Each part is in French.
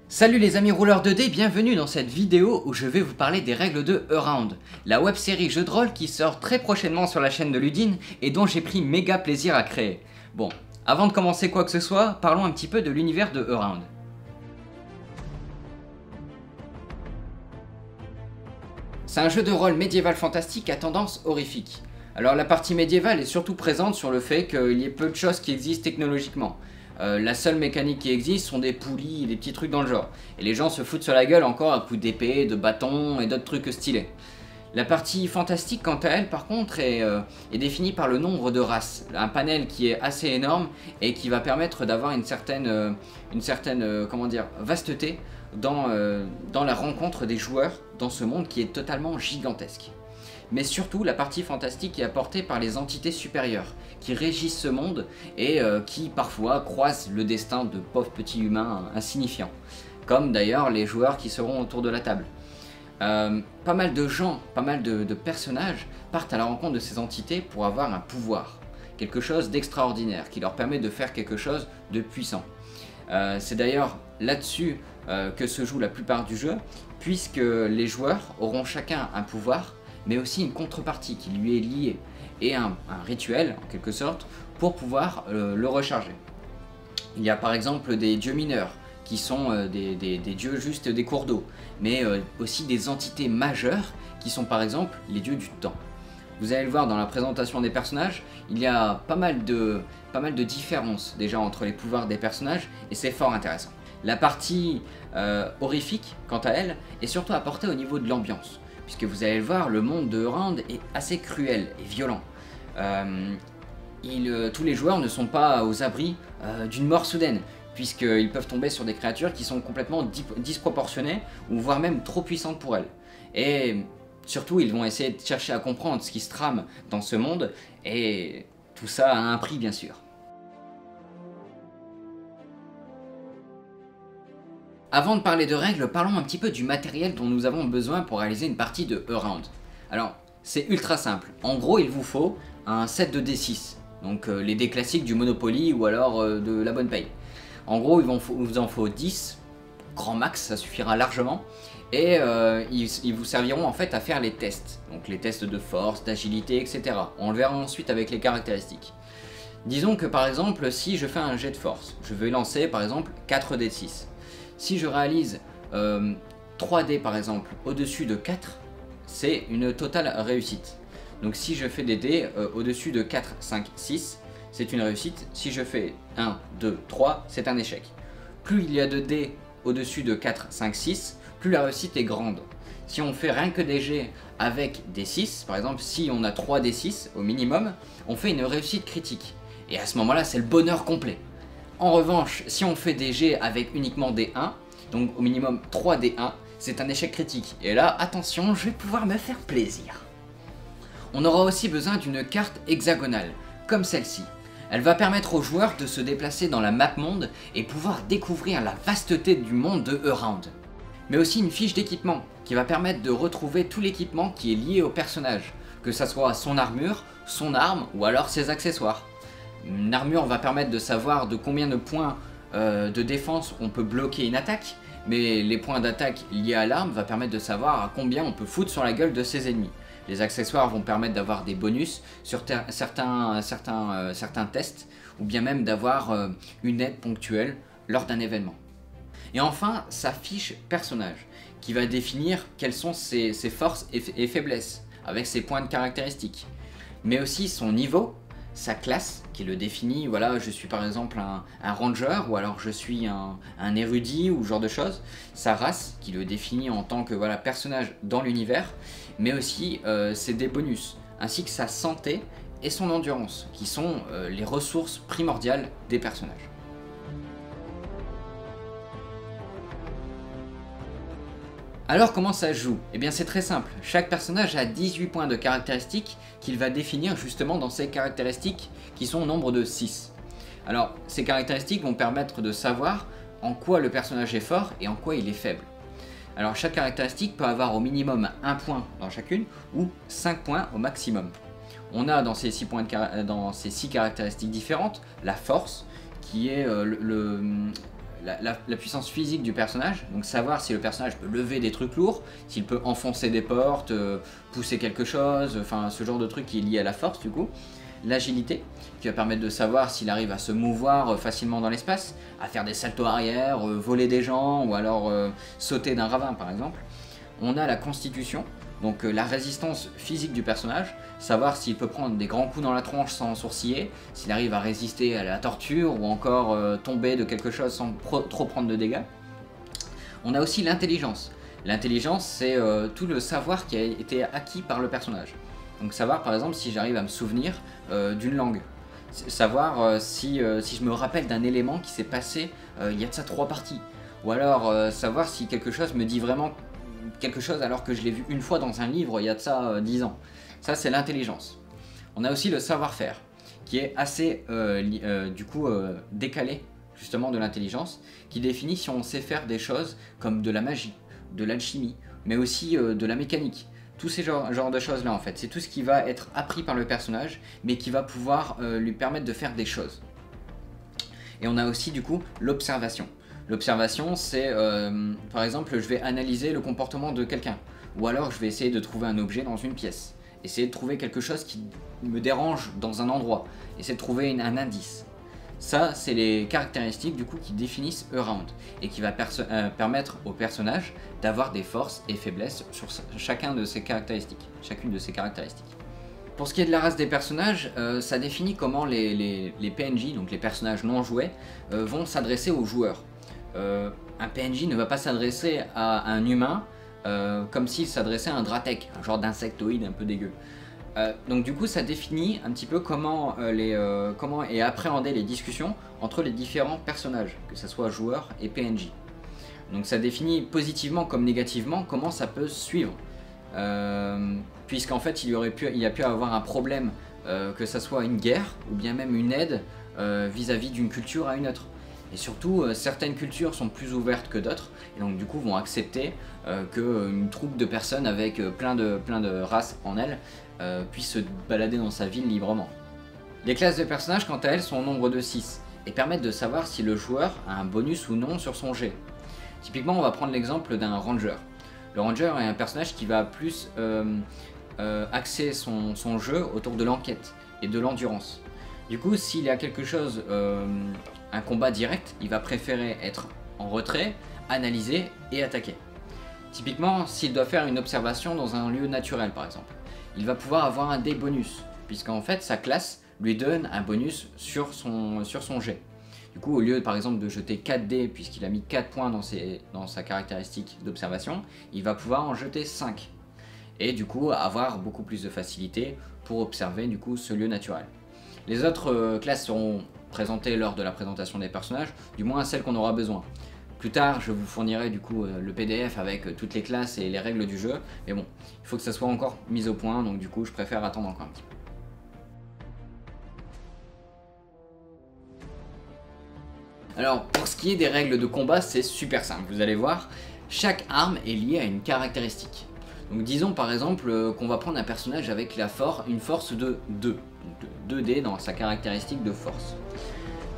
Salut les amis rouleurs 2D, bienvenue dans cette vidéo où je vais vous parler des règles de Around, la web-série jeu de rôle qui sort très prochainement sur la chaîne de Ludine et dont j'ai pris méga plaisir à créer. Bon, avant de commencer quoi que ce soit, parlons un petit peu de l'univers de Around. C'est un jeu de rôle médiéval fantastique à tendance horrifique. Alors la partie médiévale est surtout présente sur le fait qu'il y ait peu de choses qui existent technologiquement. La seule mécanique qui existe sont des poulies et des petits trucs dans le genre. Et les gens se foutent sur la gueule encore à coups d'épée, de bâton et d'autres trucs stylés. La partie fantastique quant à elle par contre est définie par le nombre de races. Un panel qui est assez énorme et qui va permettre d'avoir une certaine comment dire, vasteté dans la rencontre des joueurs dans ce monde qui est totalement gigantesque. Mais surtout la partie fantastique est apportée par les entités supérieures qui régissent ce monde et qui parfois croisent le destin de pauvres petits humains insignifiants, comme d'ailleurs les joueurs qui seront autour de la table. Pas mal de gens, pas mal de personnages partent à la rencontre de ces entités pour avoir un pouvoir, quelque chose d'extraordinaire qui leur permet de faire quelque chose de puissant. C'est d'ailleurs là-dessus que se joue la plupart du jeu, puisque les joueurs auront chacun un pouvoir mais aussi une contrepartie qui lui est liée, et un rituel en quelque sorte, pour pouvoir le recharger. Il y a par exemple des dieux mineurs, qui sont des dieux juste des cours d'eau, mais aussi des entités majeures, qui sont par exemple les dieux du temps. Vous allez le voir dans la présentation des personnages, il y a pas mal de différences déjà entre les pouvoirs des personnages, et c'est fort intéressant. La partie horrifique, quant à elle, est surtout apportée au niveau de l'ambiance. Puisque vous allez le voir, le monde de Around est assez cruel et violent. Tous les joueurs ne sont pas aux abris d'une mort soudaine, puisqu'ils peuvent tomber sur des créatures qui sont complètement disproportionnées, ou voire même trop puissantes pour elles. Et surtout, ils vont essayer de chercher à comprendre ce qui se trame dans ce monde, et tout ça a un prix bien sûr. Avant de parler de règles, parlons un petit peu du matériel dont nous avons besoin pour réaliser une partie de Around. Alors, c'est ultra simple. En gros, il vous faut un set de D6, donc les dés classiques du Monopoly ou alors de la bonne paye. En gros, il vous en faut 10, grand max, ça suffira largement, et ils vous serviront en fait à faire les tests, donc les tests de force, d'agilité, etc. On le verra ensuite avec les caractéristiques. Disons que par exemple, si je fais un jet de force, je vais lancer par exemple 4 dés de 6. Si je réalise 3 dés par exemple au-dessus de 4, c'est une totale réussite. Donc si je fais des dés au-dessus de 4, 5, 6, c'est une réussite. Si je fais 1, 2, 3, c'est un échec. Plus il y a de dés au-dessus de 4, 5, 6, plus la réussite est grande. Si on fait rien que des jets avec des 6, par exemple si on a 3 dés 6 au minimum, on fait une réussite critique. Et à ce moment-là, c'est le bonheur complet. En revanche, si on fait des jets avec uniquement des 1, donc au minimum 3 des 1, c'est un échec critique. Et là, attention, je vais pouvoir me faire plaisir. On aura aussi besoin d'une carte hexagonale, comme celle-ci. Elle va permettre aux joueurs de se déplacer dans la map monde et pouvoir découvrir la vasteté du monde de Around. Mais aussi une fiche d'équipement, qui va permettre de retrouver tout l'équipement qui est lié au personnage, que ça soit son armure, son arme ou alors ses accessoires. Une armure va permettre de savoir de combien de points de défense on peut bloquer une attaque, mais les points d'attaque liés à l'arme va permettre de savoir à combien on peut foutre sur la gueule de ses ennemis. Les accessoires vont permettre d'avoir des bonus sur certains tests, ou bien même d'avoir une aide ponctuelle lors d'un événement. Et enfin, sa fiche personnage, qui va définir quelles sont ses forces et faiblesses, avec ses points de caractéristiques, mais aussi son niveau, sa classe qui le définit, voilà, je suis par exemple un ranger ou alors je suis un érudit ou ce genre de choses, sa race qui le définit en tant que voilà, personnage dans l'univers, mais aussi ses dés bonus, ainsi que sa santé et son endurance, qui sont les ressources primordiales des personnages. Alors comment ça se joue? Eh bien c'est très simple, chaque personnage a 18 points de caractéristiques qu'il va définir justement dans ses caractéristiques qui sont au nombre de 6. Alors ces caractéristiques vont permettre de savoir en quoi le personnage est fort et en quoi il est faible. Alors chaque caractéristique peut avoir au minimum 1 point dans chacune ou 5 points au maximum. On a dans ces 6 caractéristiques différentes la force qui est la puissance physique du personnage, donc savoir si le personnage peut lever des trucs lourds, s'il peut enfoncer des portes, pousser quelque chose, enfin ce genre de truc qui est lié à la force du coup. L'agilité, qui va permettre de savoir s'il arrive à se mouvoir facilement dans l'espace, à faire des saltos arrière, voler des gens, ou alors sauter d'un ravin par exemple. On a la constitution, donc la résistance physique du personnage, savoir s'il peut prendre des grands coups dans la tronche sans sourciller, s'il arrive à résister à la torture, ou encore tomber de quelque chose sans trop prendre de dégâts. On a aussi l'intelligence. L'intelligence, c'est tout le savoir qui a été acquis par le personnage. Donc savoir par exemple si j'arrive à me souvenir d'une langue. Savoir si je me rappelle d'un élément qui s'est passé il y a de ça 3 parties. Ou alors savoir si quelque chose me dit vraiment quelque chose alors que je l'ai vu une fois dans un livre il y a de ça 10 ans. Ça c'est l'intelligence. On a aussi le savoir-faire qui est assez décalé justement de l'intelligence, qui définit si on sait faire des choses comme de la magie, de l'alchimie, mais aussi de la mécanique. Tous ces genres de choses là en fait, c'est tout ce qui va être appris par le personnage, mais qui va pouvoir lui permettre de faire des choses. Et on a aussi du coup l'observation. L'observation c'est par exemple je vais analyser le comportement de quelqu'un, ou alors je vais essayer de trouver un objet dans une pièce, essayer de trouver quelque chose qui me dérange dans un endroit, essayer de trouver un indice. Ça, c'est les caractéristiques du coup qui définissent Around et qui va permettre au personnage d'avoir des forces et faiblesses sur chacune de ces caractéristiques. Pour ce qui est de la race des personnages, ça définit comment les PNJ, donc les personnages non joués, vont s'adresser aux joueurs. Un PNJ ne va pas s'adresser à un humain comme s'il s'adressait à un Dratec, un genre d'insectoïde un peu dégueu. Donc du coup ça définit un petit peu comment est appréhendé les discussions entre les différents personnages, que ce soit joueurs et PNJ. Donc ça définit positivement comme négativement comment ça peut suivre, puisqu'en fait il y a pu avoir un problème, que ça soit une guerre ou bien même une aide vis-à-vis d'une culture à une autre. Et surtout, certaines cultures sont plus ouvertes que d'autres, et donc du coup vont accepter qu'une troupe de personnes avec plein de races en elles puisse se balader dans sa ville librement. Les classes de personnages, quant à elles, sont au nombre de 6, et permettent de savoir si le joueur a un bonus ou non sur son jet. Typiquement, on va prendre l'exemple d'un ranger. Le ranger est un personnage qui va plus axer son jeu autour de l'enquête et de l'endurance. Du coup, s'il y a quelque chose, un combat direct, il va préférer être en retrait, analyser et attaquer. Typiquement, s'il doit faire une observation dans un lieu naturel par exemple, il va pouvoir avoir un dé bonus, puisqu'en fait sa classe lui donne un bonus sur son jet. Du coup, au lieu par exemple de jeter 4 dés, puisqu'il a mis 4 points dans sa caractéristique d'observation, il va pouvoir en jeter 5. Et du coup avoir beaucoup plus de facilité pour observer du coup ce lieu naturel. Les autres classes seront présentées lors de la présentation des personnages, du moins celles qu'on aura besoin. Plus tard, je vous fournirai du coup le PDF avec toutes les classes et les règles du jeu, mais bon, il faut que ça soit encore mis au point, donc du coup je préfère attendre encore un petit peu. Alors, pour ce qui est des règles de combat, c'est super simple, vous allez voir, chaque arme est liée à une caractéristique. Donc disons par exemple qu'on va prendre un personnage avec une force de 2, donc 2 dés dans sa caractéristique de force.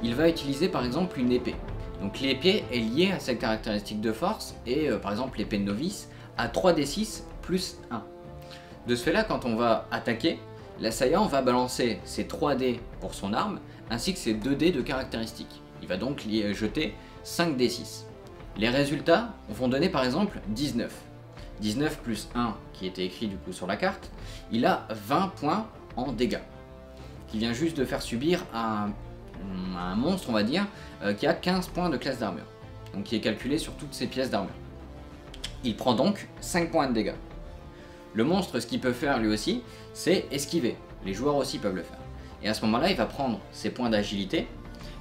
Il va utiliser par exemple une épée. Donc l'épée est liée à cette caractéristique de force et par exemple l'épée de novice a 3d6 plus 1. De ce fait là, quand on va attaquer, l'assaillant va balancer ses 3 dés pour son arme ainsi que ses 2 dés de caractéristique. Il va donc jeter 5d6. Les résultats vont donner par exemple 19. 19 plus 1 qui était écrit du coup sur la carte, il a 20 points en dégâts. Qui vient juste de faire subir à un monstre on va dire qui a 15 points de classe d'armure. Donc qui est calculé sur toutes ses pièces d'armure. Il prend donc 5 points de dégâts. Le monstre ce qu'il peut faire lui aussi c'est esquiver. Les joueurs aussi peuvent le faire. Et à ce moment là il va prendre ses points d'agilité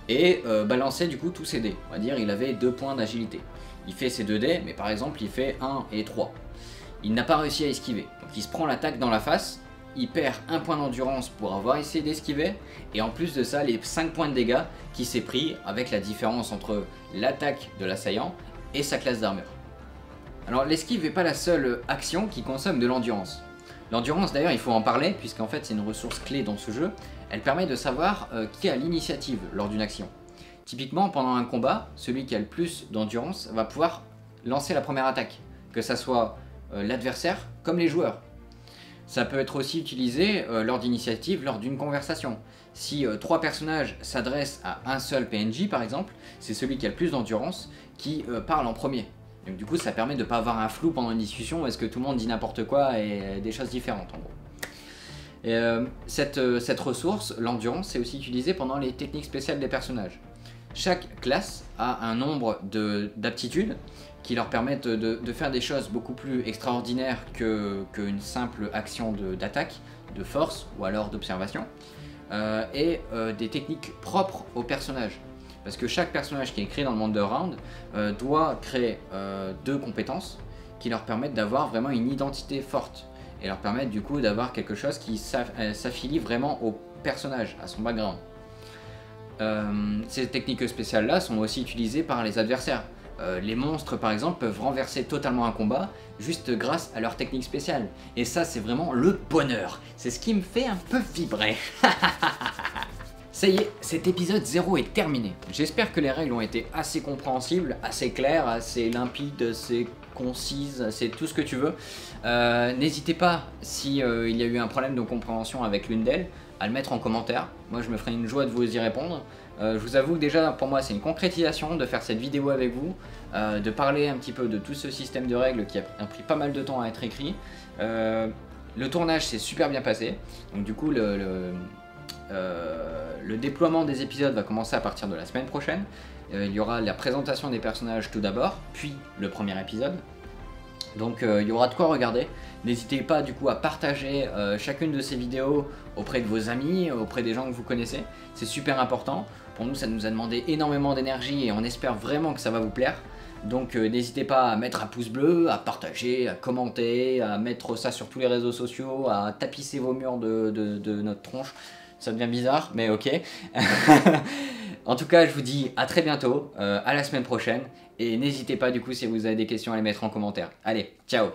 et balancer du coup tous ses dés. On va dire il avait 2 points d'agilité. Il fait ses 2 dés mais par exemple il fait 1 et 3. Il n'a pas réussi à esquiver. Donc il se prend l'attaque dans la face. Il perd 1 point d'endurance pour avoir essayé d'esquiver, et en plus de ça, les 5 points de dégâts qui s'est pris avec la différence entre l'attaque de l'assaillant et sa classe d'armure. Alors l'esquive n'est pas la seule action qui consomme de l'endurance. L'endurance d'ailleurs il faut en parler, puisqu'en fait c'est une ressource clé dans ce jeu, elle permet de savoir qui a l'initiative lors d'une action. Typiquement, pendant un combat, celui qui a le plus d'endurance va pouvoir lancer la première attaque, que ça soit l'adversaire comme les joueurs. Ça peut être aussi utilisé lors d'initiatives, lors d'une conversation. Si 3 personnages s'adressent à un seul PNJ par exemple, c'est celui qui a le plus d'endurance qui parle en premier. Donc du coup ça permet de ne pas avoir un flou pendant une discussion où est-ce que tout le monde dit n'importe quoi et des choses différentes en gros. Et, cette ressource, l'endurance, c'est aussi utilisé pendant les techniques spéciales des personnages. Chaque classe a un nombre d'aptitudes qui leur permettent de faire des choses beaucoup plus extraordinaires qu'une simple action d'attaque, de force ou alors d'observation, et des techniques propres aux personnages. Parce que chaque personnage qui est créé dans le monde de Round doit créer 2 compétences qui leur permettent d'avoir vraiment une identité forte et leur permettent du coup d'avoir quelque chose qui s'affilie vraiment au personnage, à son background. Ces techniques spéciales là sont aussi utilisées par les adversaires. Les monstres par exemple peuvent renverser totalement un combat juste grâce à leur technique spéciale. Et ça c'est vraiment le bonheur. C'est ce qui me fait un peu vibrer. Ça y est, cet épisode 0 est terminé. J'espère que les règles ont été assez compréhensibles, assez claires, assez limpides, assez concises, assez tout ce que tu veux. N'hésitez pas, si il y a eu un problème de compréhension avec l'une d'elles, à le mettre en commentaire. Moi je me ferai une joie de vous y répondre. Je vous avoue que déjà pour moi c'est une concrétisation de faire cette vidéo avec vous, de parler un petit peu de tout ce système de règles qui a pris pas mal de temps à être écrit. Le tournage s'est super bien passé, donc du coup le déploiement des épisodes va commencer à partir de la semaine prochaine. Il y aura la présentation des personnages tout d'abord, puis le premier épisode. Donc il y aura de quoi regarder. N'hésitez pas du coup à partager chacune de ces vidéos auprès de vos amis, auprès des gens que vous connaissez. C'est super important. Pour nous ça nous a demandé énormément d'énergie et on espère vraiment que ça va vous plaire. Donc n'hésitez pas à mettre un pouce bleu, à partager, à commenter, à mettre ça sur tous les réseaux sociaux, à tapisser vos murs de notre tronche. Ça devient bizarre, mais ok. En tout cas, je vous dis à très bientôt, à la semaine prochaine. Et n'hésitez pas du coup si vous avez des questions à les mettre en commentaire. Allez, ciao!